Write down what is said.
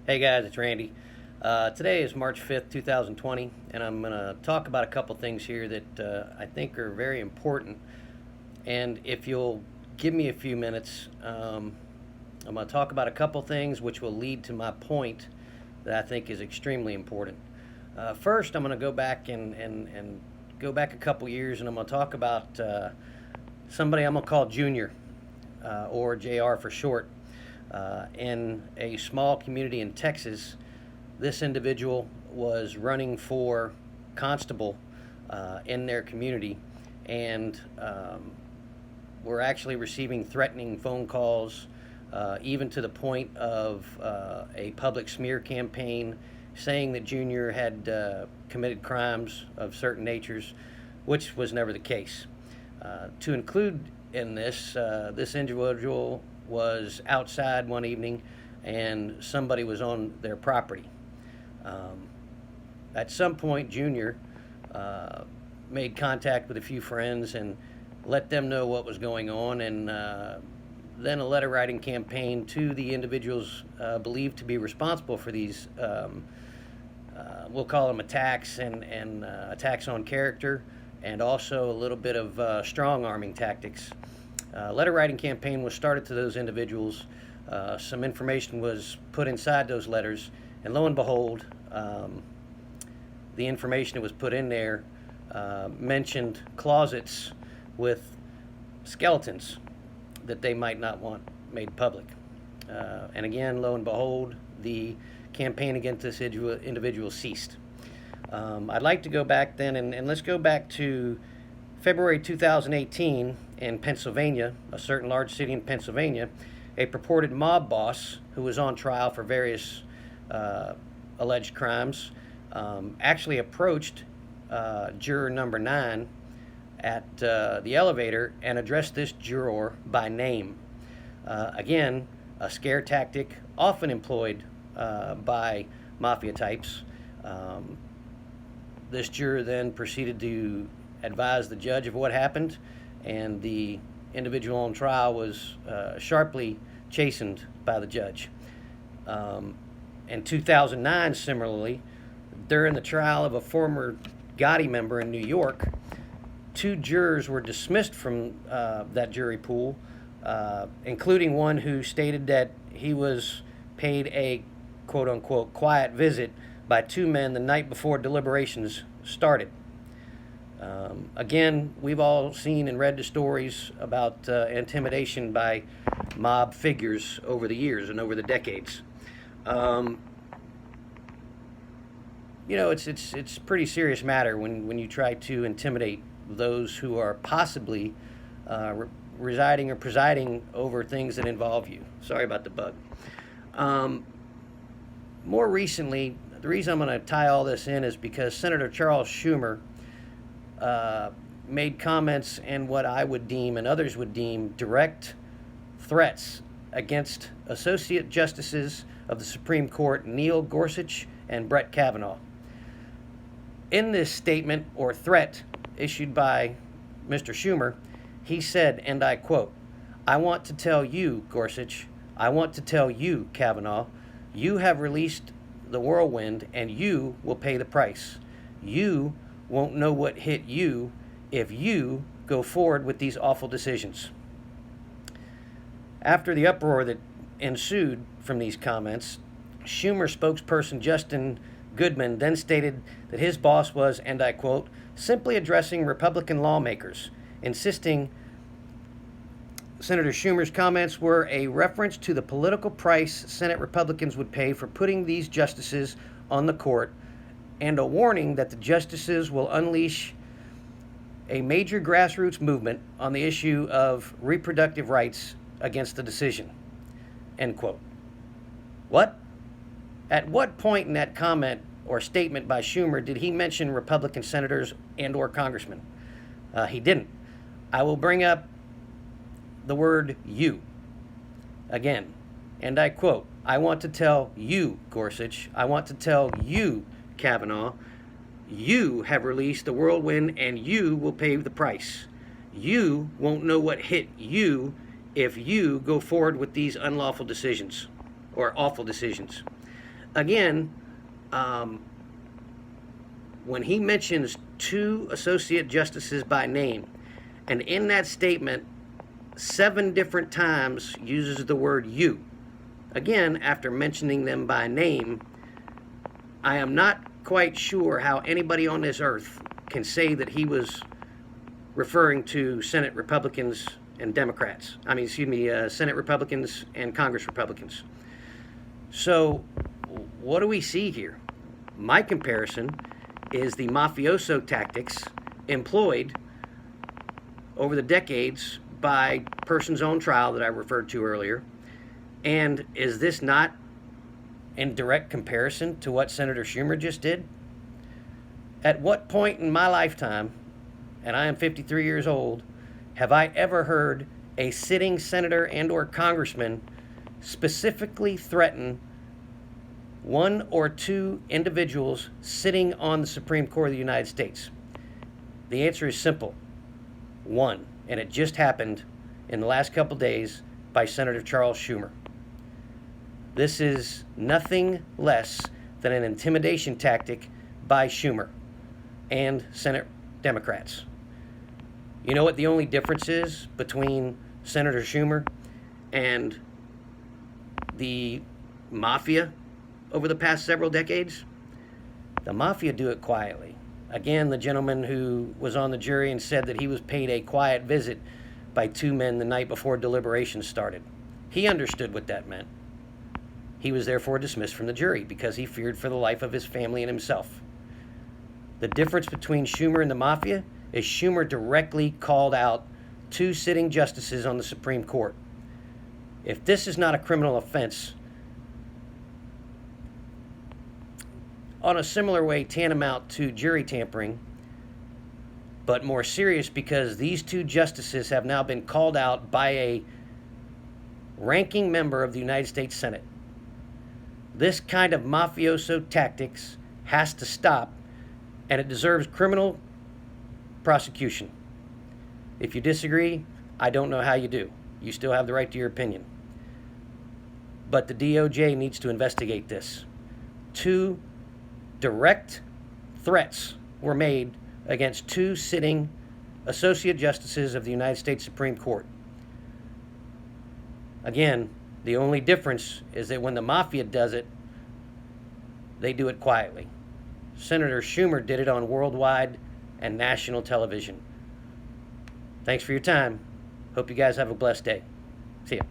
Hey guys, it's Randy. Today is March 5th, 2020, and I'm going to talk about a couple things here that I think are very important. And if you'll give me a few minutes, I'm going to talk about a couple things which will lead to my point that I think is extremely important. First, I'm going to go back and go back a couple years, and I'm going to talk about somebody I'm going to call Junior, or JR for short. In a small community in Texas, this individual was running for constable in their community, and were actually receiving threatening phone calls, even to the point of a public smear campaign saying that Junior had committed crimes of certain natures, which was never the case. To include in this, this individual was outside one evening and somebody was on their property. At some point, Junior made contact with a few friends and let them know what was going on, and then a letter writing campaign to the individuals believed to be responsible for these, we'll call them attacks, and attacks on character, and also a little bit of strong arming tactics. Letter writing campaign was started to those individuals. Some information was put inside those letters, and lo and behold, the information that was put in there mentioned closets with skeletons that they might not want made public. And again, lo and behold, the campaign against this individual ceased. I'd like to go back then, and let's go back to February 2018 in Pennsylvania, a certain large city in Pennsylvania. A purported mob boss who was on trial for various alleged crimes actually approached juror number 9 at the elevator and addressed this juror by name. Again, a scare tactic often employed by Mafia types. This juror then proceeded to advise the judge of what happened, and the individual on trial was sharply chastened by the judge. In 2009, similarly, during the trial of a former Gotti member in New York, 2 jurors were dismissed from that jury pool, including one who stated that he was paid a quote-unquote quiet visit by 2 men the night before deliberations started. Again, we've all seen and read the stories about intimidation by mob figures over the years and over the decades. It's a pretty serious matter when you try to intimidate those who are possibly residing or presiding over things that involve you. Sorry about the bug. More recently, the reason I'm going to tie all this in is because Senator Charles Schumer made comments and what I would deem and others would deem direct threats against Associate Justices of the Supreme Court Neil Gorsuch and Brett Kavanaugh. In this statement or threat issued by Mr. Schumer, he said, and I quote, "I want to tell you, Gorsuch, I want to tell you, Kavanaugh, you have released the whirlwind and you will pay the price. You won't know what hit you if you go forward with these awful decisions." After the uproar that ensued from these comments, Schumer spokesperson Justin Goodman then stated that his boss was, and I quote, "simply addressing Republican lawmakers," insisting Senator Schumer's comments were a reference to the political price Senate Republicans would pay for putting these justices on the court, and a warning that the justices will unleash a major grassroots movement on the issue of reproductive rights against the decision. End quote. What? At what point in that comment or statement by Schumer did he mention Republican senators and or congressmen? He didn't. I will bring up the word you again, and I quote, "I want to tell you, Gorsuch, I want to tell you, Kavanaugh, you have released the whirlwind and you will pay the price. You won't know what hit you if you go forward with these unlawful decisions or awful decisions." again, when he mentions 2 associate justices by name, and in that statement 7 different times uses the word you, again, after mentioning them by name, I am not quite sure how anybody on this earth can say that he was referring to Senate Republicans and Democrats. Senate Republicans and Congress Republicans. So what do we see here? My comparison is the mafioso tactics employed over the decades by persons on trial that I referred to earlier. And is this not in direct comparison to what Senator Schumer just did? At what point in my lifetime, and I am 53 years old, have I ever heard a sitting senator and or congressman specifically threaten 1 or 2 individuals sitting on the Supreme Court of the United States? The answer is simple. 1. And it just happened in the last couple days by Senator Charles Schumer. This is nothing less than an intimidation tactic by Schumer and Senate Democrats. You know what the only difference is between Senator Schumer and the Mafia over the past several decades? The Mafia do it quietly. Again, the gentleman who was on the jury and said that he was paid a quiet visit by 2 men the night before deliberations started. He understood what that meant. He was therefore dismissed from the jury because he feared for the life of his family and himself. The difference between Schumer and the Mafia is Schumer directly called out 2 sitting justices on the Supreme Court. If this is not a criminal offense, on a similar way tantamount to jury tampering, but more serious because these 2 justices have now been called out by a ranking member of the United States Senate. This kind of mafioso tactics has to stop, and it deserves criminal prosecution. If you disagree, I don't know how you do. You still have the right to your opinion. But the DOJ needs to investigate this. 2 direct threats were made against 2 sitting associate justices of the United States Supreme Court. Again, the only difference is that when the Mafia does it, they do it quietly. Senator Schumer did it on worldwide and national television. Thanks for your time. Hope you guys have a blessed day. See ya.